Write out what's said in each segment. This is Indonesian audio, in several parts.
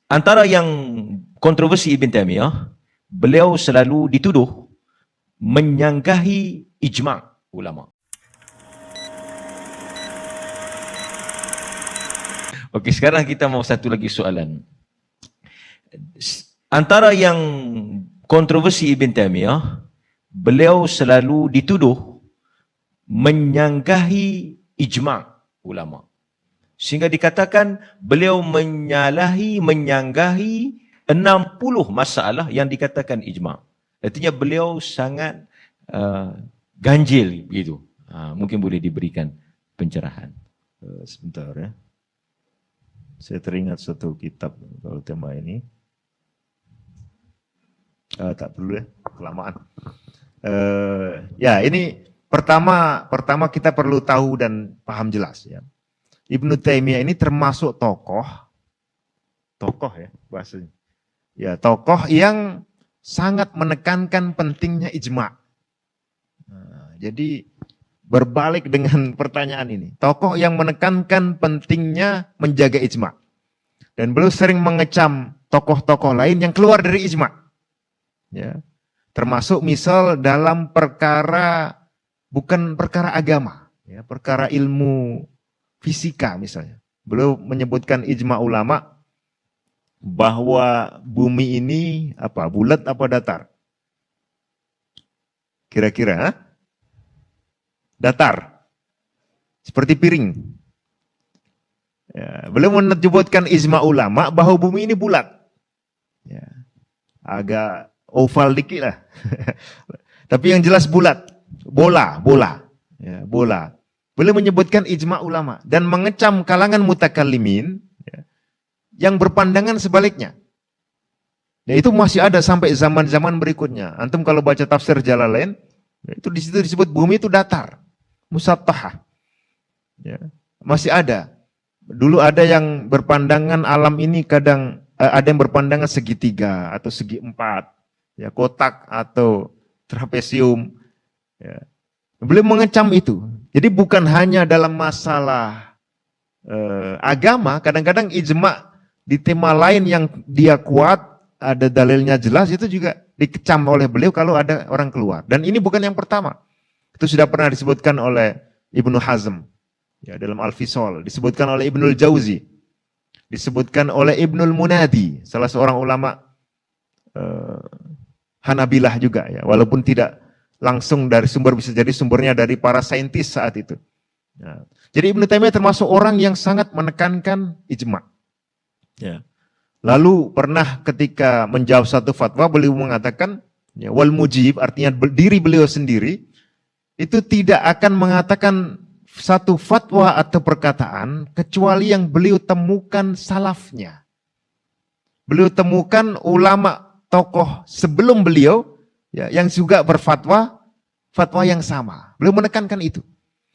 Antara yang kontroversi Ibn Taimiyah, beliau selalu dituduh menyanggahi ijma' ulama. Okey, sekarang kita mau satu lagi soalan. Antara yang kontroversi Ibn Taimiyah, beliau selalu dituduh menyanggahi ijma' ulama. Sehingga dikatakan beliau menyanggahi 60 masalah yang dikatakan ijma'. Artinya beliau sangat ganjil begitu. Mungkin boleh diberikan pencerahan. Sebentar ya. Saya teringat satu kitab kalau tema ini. Tak perlu ya, kelamaan. Ya, ini pertama kita perlu tahu dan paham jelas ya. Ibnu Taimiyah ini termasuk tokoh ya bahasanya. Ya, tokoh yang sangat menekankan pentingnya ijma'. Jadi berbalik dengan pertanyaan ini. Tokoh yang menekankan pentingnya menjaga ijma'. Dan beliau sering mengecam tokoh-tokoh lain yang keluar dari ijma'. Ya. Termasuk misal dalam perkara, bukan perkara agama, ya, perkara ilmu fisika misalnya. Beliau menyebutkan ijma' ulama bahwa bumi ini bulat apa datar? Kira-kira datar, seperti piring. Ya, beliau menyebutkan ijma' ulama bahwa bumi ini bulat. Ya, agak oval dikit lah. Tapi yang jelas bulat. Bola. Ya, bola. Beliau menyebutkan ijma' ulama dan mengecam kalangan mutakallimin ya, yang berpandangan sebaliknya. Ya, itu masih ada sampai zaman-zaman berikutnya. Antum kalau baca tafsir Jalalain, itu di situ disebut bumi itu datar, musattahah. Ya, masih ada. Dulu ada yang berpandangan alam ini kadang ada yang berpandangan segitiga atau segi empat, ya, kotak atau trapesium. Ya. Beliau mengecam itu. Jadi bukan hanya dalam masalah agama, kadang-kadang ijma' di tema lain yang dia kuat, ada dalilnya jelas, itu juga dikecam oleh beliau kalau ada orang keluar. Dan ini bukan yang pertama. Itu sudah pernah disebutkan oleh Ibnu Hazm ya, dalam Al-Fisal, disebutkan oleh Ibnul Jauzi, disebutkan oleh Ibnul Munadi, salah seorang ulama Hanabilah juga ya, walaupun tidak langsung dari sumber, bisa jadi sumbernya dari para saintis saat itu. Ya. Jadi Ibnu Taimiyah termasuk orang yang sangat menekankan ijma'. Ya. Lalu pernah ketika menjawab satu fatwa, beliau mengatakan, ya, wal mujib, artinya diri beliau sendiri, itu tidak akan mengatakan satu fatwa atau perkataan, kecuali yang beliau temukan salafnya. Beliau temukan ulama tokoh sebelum beliau, ya, yang juga berfatwa, fatwa yang sama. Beliau menekankan itu.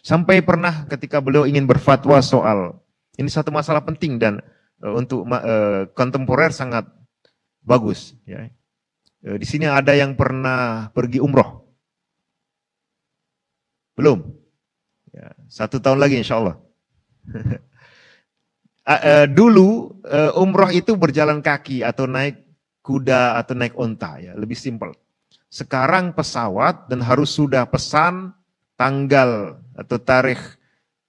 Sampai pernah ketika beliau ingin berfatwa soal, ini satu masalah penting dan untuk kontemporer sangat bagus. Ya. Di sini ada yang pernah pergi umroh? Belum? Ya, 1 tahun lagi insya Allah. Dulu umroh itu berjalan kaki atau naik kuda atau naik onta, ya, lebih simpel. Sekarang pesawat dan harus sudah pesan tanggal atau tarikh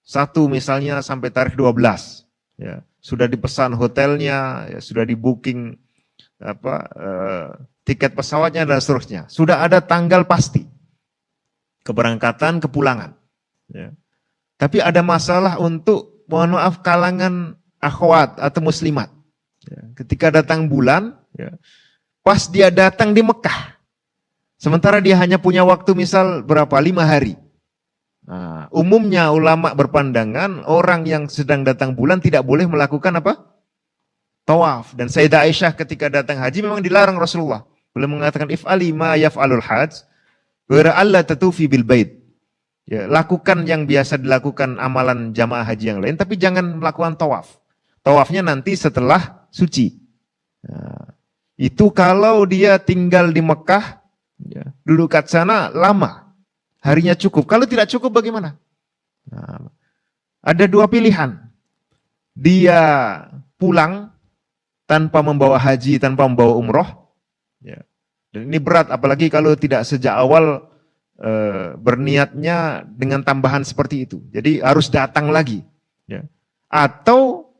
1 misalnya sampai tarikh 12. Ya, sudah dipesan hotelnya, ya, sudah di booking tiket pesawatnya dan seterusnya. Sudah ada tanggal pasti keberangkatan, kepulangan. Ya. Tapi ada masalah untuk, mohon maaf, kalangan akhwat atau muslimat. Ya. Ketika datang bulan, ya, pas dia datang di Mekah, sementara dia hanya punya waktu misal berapa? 5 hari. Nah, umumnya ulama berpandangan orang yang sedang datang bulan tidak boleh melakukan apa? Tawaf. Dan Sayyidah Aisyah ketika datang haji memang dilarang Rasulullah. Beliau mengatakan if'ali ma yaf'alul hajj wa alla tatufi bil bait. Ya, lakukan yang biasa dilakukan amalan jamaah haji yang lain, tapi jangan melakukan tawaf. Tawafnya nanti setelah suci. Nah, itu kalau dia tinggal di Mekah, ya, duduk kat sana lama, harinya cukup. Kalau tidak cukup bagaimana? Nah, ada 2 pilihan. Dia pulang tanpa membawa haji, tanpa membawa umroh. Ya. Dan ini berat, apalagi kalau tidak sejak awal berniatnya dengan tambahan seperti itu. Jadi harus datang lagi. Ya. Atau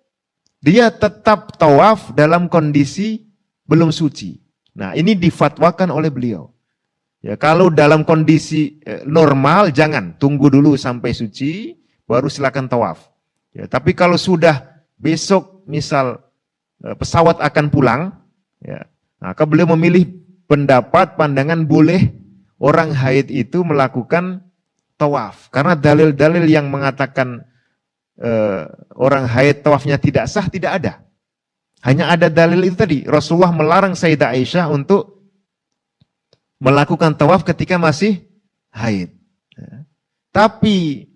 dia tetap tawaf dalam kondisi belum suci. Nah, ini difatwakan oleh beliau. Ya, kalau dalam kondisi normal jangan, tunggu dulu sampai suci baru silakan tawaf. Ya, tapi kalau sudah besok misal pesawat akan pulang, ya, maka beliau memilih pendapat pandangan boleh orang haid itu melakukan tawaf. Karena dalil-dalil yang mengatakan orang haid tawafnya tidak sah tidak ada. Hanya ada dalil itu tadi. Rasulullah melarang Sayyidah Aisyah untuk melakukan tawaf ketika masih haid. Tapi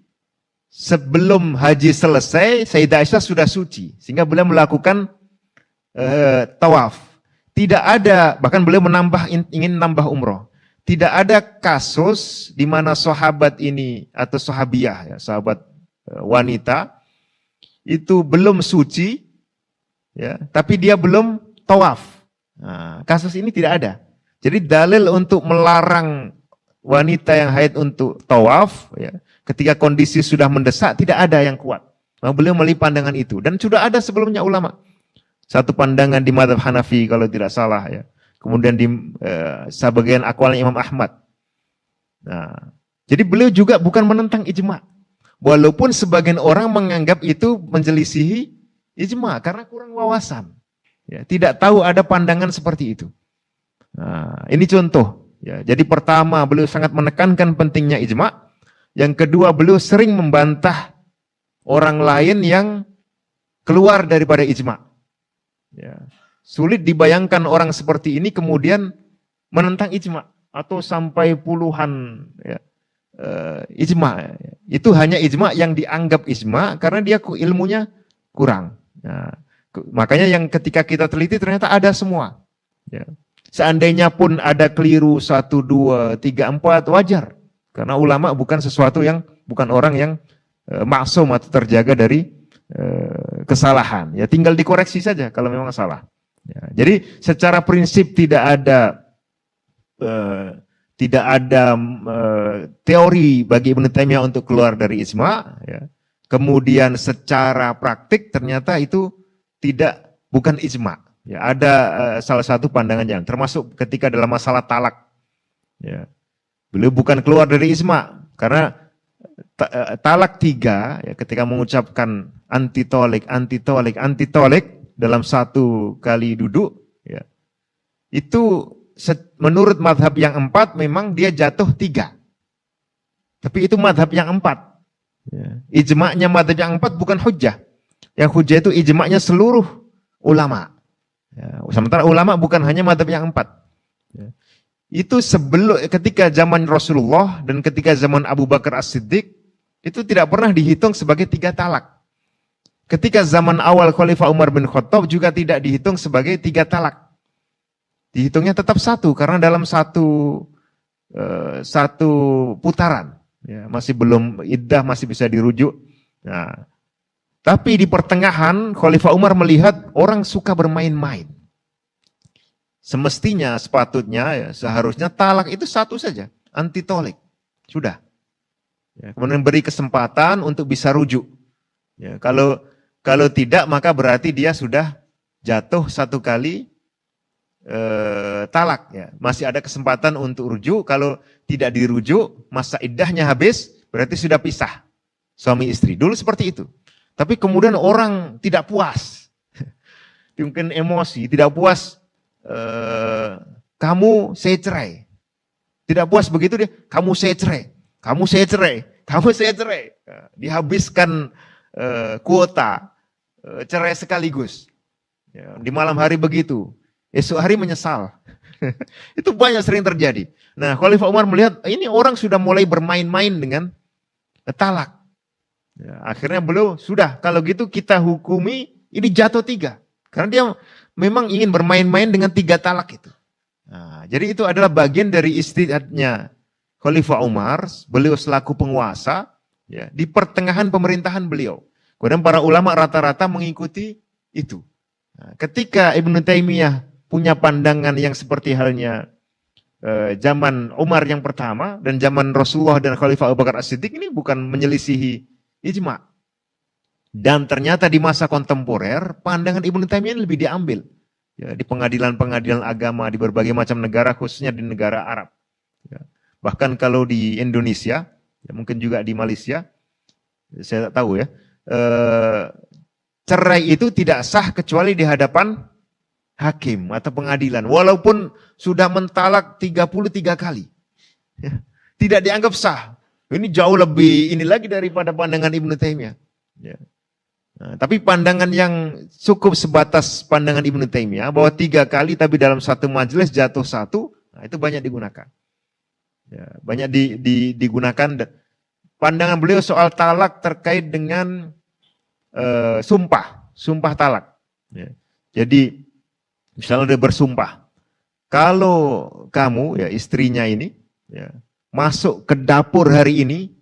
sebelum haji selesai, Sayyidah Aisyah sudah suci. Sehingga beliau melakukan tawaf. Tidak ada, bahkan beliau ingin menambah umroh. Tidak ada kasus di mana sahabat ini atau sahabiah, ya, sahabat wanita itu belum suci, ya, tapi dia belum tawaf. Nah, kasus ini tidak ada. Jadi dalil untuk melarang wanita yang haid untuk tawaf, ya, ketika kondisi sudah mendesak tidak ada yang kuat. Nah, beliau melihat pandangan itu dan sudah ada sebelumnya ulama. Satu pandangan di mazhab Hanafi kalau tidak salah, ya. Kemudian di sebagian akwalnya Imam Ahmad. Nah, jadi beliau juga bukan menentang ijma. Walaupun sebagian orang menganggap itu menjelisihi ijma karena kurang wawasan. Ya, tidak tahu ada pandangan seperti itu. Nah, ini contoh. Ya, jadi pertama beliau sangat menekankan pentingnya ijma. Yang kedua beliau sering membantah orang lain yang keluar daripada ijma. Ya. Sulit dibayangkan orang seperti ini kemudian menentang ijma atau sampai puluhan, ya, ijma. Itu hanya ijma yang dianggap ijma karena dia ilmunya kurang. Nah, makanya yang ketika kita teliti ternyata ada semua. Ya. Seandainya pun ada keliru 1, 2, 3, 4 wajar. Karena ulama bukan bukan orang yang maksum atau terjaga dari kesalahan. Ya tinggal dikoreksi saja kalau memang salah. Ya, jadi secara prinsip tidak ada teori bagi Ibnu Taimiyah untuk keluar dari ijma. Ya. Kemudian secara praktik ternyata itu bukan ijma. Ya, ada salah satu pandangan yang termasuk ketika dalam masalah talak. Ya. Beliau bukan keluar dari ijma karena talak 3 ya, ketika mengucapkan antitolik dalam satu kali duduk, ya, itu menurut madhab yang 4 memang dia jatuh 3. Tapi itu madhab yang 4. Ya. Ijma'nya madhab yang 4 bukan hujjah. Yang hujjah itu ijma'nya seluruh ulama. Ya. Sementara ulama bukan hanya madhab yang 4. Ya. Itu ketika zaman Rasulullah dan ketika zaman Abu Bakar As-Siddiq, itu tidak pernah dihitung sebagai 3 talak. Ketika zaman awal Khalifah Umar bin Khattab juga tidak dihitung sebagai 3 talak. Dihitungnya tetap 1 karena dalam satu putaran, ya, masih belum iddah, masih bisa dirujuk. Nah, tapi di pertengahan Khalifah Umar melihat orang suka bermain-main. Semestinya, sepatutnya, ya, seharusnya talak itu 1 saja, antitolik. Sudah. Ya, kemudian beri kesempatan untuk bisa rujuk. Ya, kalau tidak maka berarti dia sudah jatuh 1 kali talak. Ya. Masih ada kesempatan untuk rujuk. Kalau tidak dirujuk, masa iddahnya habis, berarti sudah pisah suami istri. Dulu seperti itu. Tapi kemudian orang tidak puas. Mungkin emosi, tidak puas. Kamu saya cerai. Tidak puas begitu dia, kamu saya cerai. Kamu saya cerai. Kamu saya cerai. Dihabiskan kuota cerai sekaligus. Ya, di malam hari begitu. Esok hari menyesal. Itu banyak sering terjadi. Nah, Khalifah Umar melihat ini orang sudah mulai bermain-main dengan talak. Ya, akhirnya beliau sudah kalau gitu kita hukumi ini jatuh 3. Karena dia memang ingin bermain-main dengan 3 talak itu. Nah, jadi itu adalah bagian dari istihadnya Khalifah Umar, beliau selaku penguasa, ya, di pertengahan pemerintahan beliau. Kemudian para ulama rata-rata mengikuti itu. Nah, ketika Ibnu Taimiyah punya pandangan yang seperti halnya zaman Umar yang pertama dan zaman Rasulullah dan Khalifah Abu Bakar As-Siddiq, ini bukan menyelisihi ijma. Dan ternyata di masa kontemporer pandangan Ibnu Taimiyah lebih diambil ya, di pengadilan-pengadilan agama di berbagai macam negara, khususnya di negara Arab. Ya. Bahkan kalau di Indonesia, ya mungkin juga di Malaysia, saya tak tahu ya, cerai itu tidak sah kecuali di hadapan hakim atau pengadilan, walaupun sudah mentalak 33 kali. Ya. Tidak dianggap sah. Ini jauh lebih ini lagi daripada pandangan Ibnu Taimiyah. Ya. Nah, tapi pandangan yang cukup sebatas pandangan Ibnu Taimiyah bahwa 3 kali tapi dalam satu majelis jatuh satu, nah itu banyak digunakan. Ya, banyak digunakan. Pandangan beliau soal talak terkait dengan sumpah talak. Ya. Jadi misalnya dia bersumpah, kalau kamu ya istrinya ini ya, masuk ke dapur hari ini,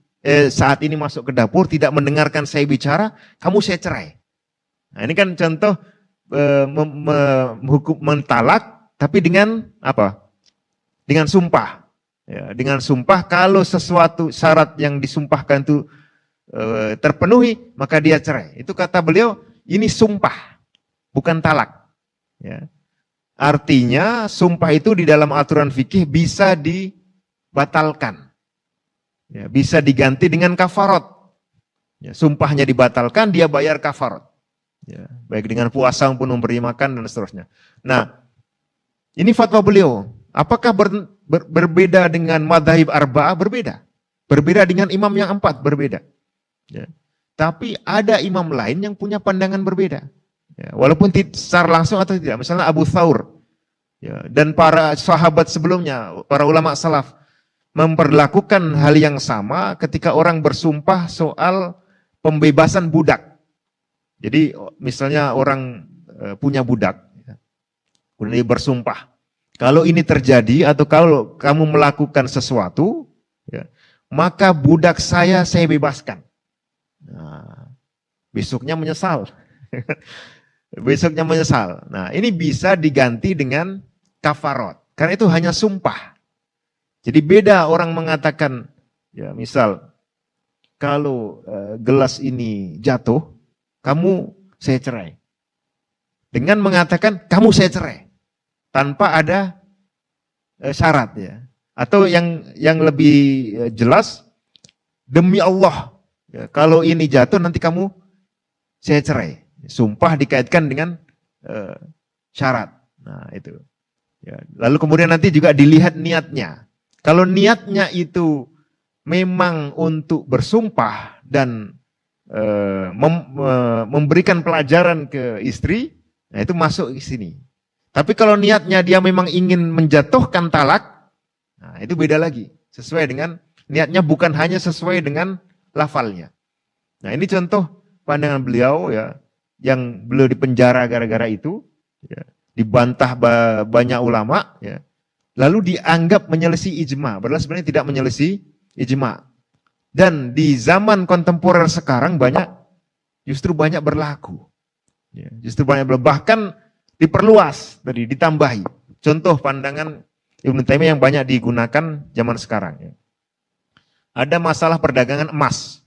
saat ini masuk ke dapur, tidak mendengarkan saya bicara, kamu saya cerai. Nah, ini kan contoh hukum mentalak, tapi dengan apa? Dengan sumpah. Ya, dengan sumpah, kalau sesuatu syarat yang disumpahkan itu terpenuhi, maka dia cerai. Itu kata beliau, ini sumpah, bukan talak. Ya. Artinya sumpah itu di dalam aturan fikih bisa dibatalkan. Ya, bisa diganti dengan kafarat. Ya, sumpahnya dibatalkan, dia bayar kafarat. Ya, baik dengan puasa maupun memberi makan dan seterusnya. Nah, ini fatwa beliau. Apakah berbeda dengan madhahib arba'ah? Berbeda. Berbeda dengan imam yang 4? Berbeda. Ya. Tapi ada imam lain yang punya pandangan berbeda. Ya, walaupun secara langsung atau tidak. Misalnya Abu Thawr. Ya, dan para sahabat sebelumnya, para ulama salaf, memperlakukan hal yang sama ketika orang bersumpah soal pembebasan budak. Jadi misalnya orang punya budak, kemudian dia bersumpah, kalau ini terjadi atau kalau kamu melakukan sesuatu, ya, maka budak saya bebaskan. Nah, besoknya menyesal. Besoknya menyesal. Nah, ini bisa diganti dengan kafarat, karena itu hanya sumpah. Jadi beda orang mengatakan, ya misal, kalau gelas ini jatuh, kamu saya cerai. Dengan mengatakan, kamu saya cerai. Tanpa ada syarat ya. Atau yang lebih jelas, demi Allah, ya, kalau ini jatuh nanti kamu saya cerai. Sumpah dikaitkan dengan syarat. Nah itu. Ya. Lalu kemudian nanti juga dilihat niatnya. Kalau niatnya itu memang untuk bersumpah dan memberikan pelajaran ke istri, nah itu masuk ke sini. Tapi kalau niatnya dia memang ingin menjatuhkan talak, nah itu beda lagi. Sesuai dengan niatnya, bukan hanya sesuai dengan lafalnya. Nah ini contoh pandangan beliau ya, yang beliau dipenjara gara-gara itu, ya, dibantah banyak ulama, ya. Lalu dianggap menyelesaikan ijma, padahal sebenarnya tidak menyelesaikan ijma. Dan di zaman kontemporer sekarang justru banyak berlaku. Ya, justru banyak berlaku. Bahkan diperluas tadi, ditambahi. Contoh pandangan Ibnu Taimiyah yang banyak digunakan zaman sekarang. Ya. Ada masalah perdagangan emas.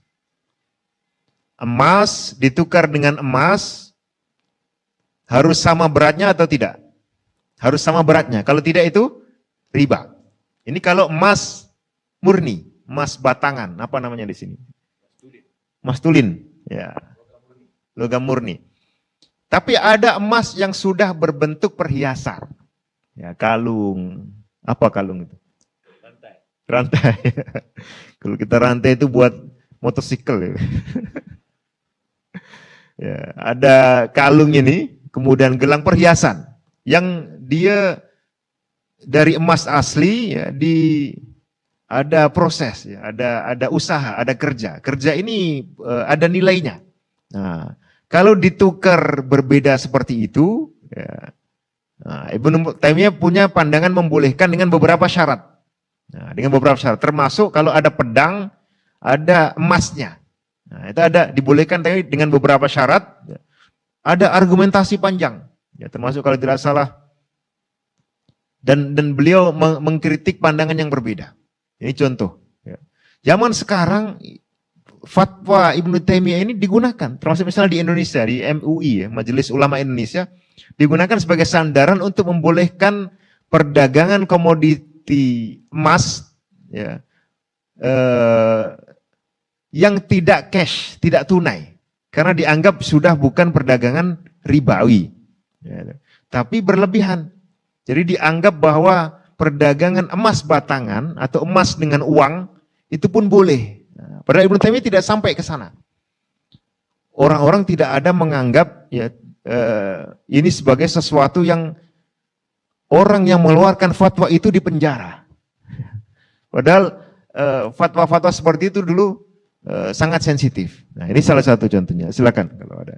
Emas ditukar dengan emas, harus sama beratnya atau tidak? Harus sama beratnya. Kalau tidak itu riba. Ini kalau emas murni, emas batangan, apa namanya di sini? Emas tulin, ya. Logam murni. Tapi ada emas yang sudah berbentuk perhiasan. Ya, kalung. Apa kalung itu? Rantai. Rantai. Kalau kita rantai itu buat motosikal ya. Ya, ada kalung ini, kemudian gelang perhiasan yang dia dari emas asli ya, ada proses ya, ada usaha, ada kerja. Kerja ini ada nilainya. Nah, kalau ditukar berbeda seperti itu, ya, nah, Ibnu Taimiyah punya pandangan membolehkan dengan beberapa syarat. Nah, dengan beberapa syarat, termasuk kalau ada pedang, ada emasnya. Nah, itu ada dibolehkan tapi dengan beberapa syarat. Ya. Ada argumentasi panjang. Ya, termasuk kalau tidak salah dan beliau mengkritik pandangan yang berbeda. Ini contoh. Ya. Zaman sekarang fatwa Ibnu Taimiyah ini digunakan, termasuk misalnya di Indonesia, di MUI, ya, Majelis Ulama Indonesia, digunakan sebagai sandaran untuk membolehkan perdagangan komoditi emas, ya, yang tidak cash, tidak tunai, karena dianggap sudah bukan perdagangan ribawi, ya, tapi berlebihan. Jadi dianggap bahwa perdagangan emas batangan atau emas dengan uang itu pun boleh. Padahal Ibnu Taimiyah tidak sampai ke sana. Orang-orang tidak ada menganggap ya ini sebagai sesuatu yang orang yang mengeluarkan fatwa itu dipenjara. Padahal fatwa-fatwa seperti itu dulu sangat sensitif. Nah, ini salah satu contohnya. Silakan kalau ada.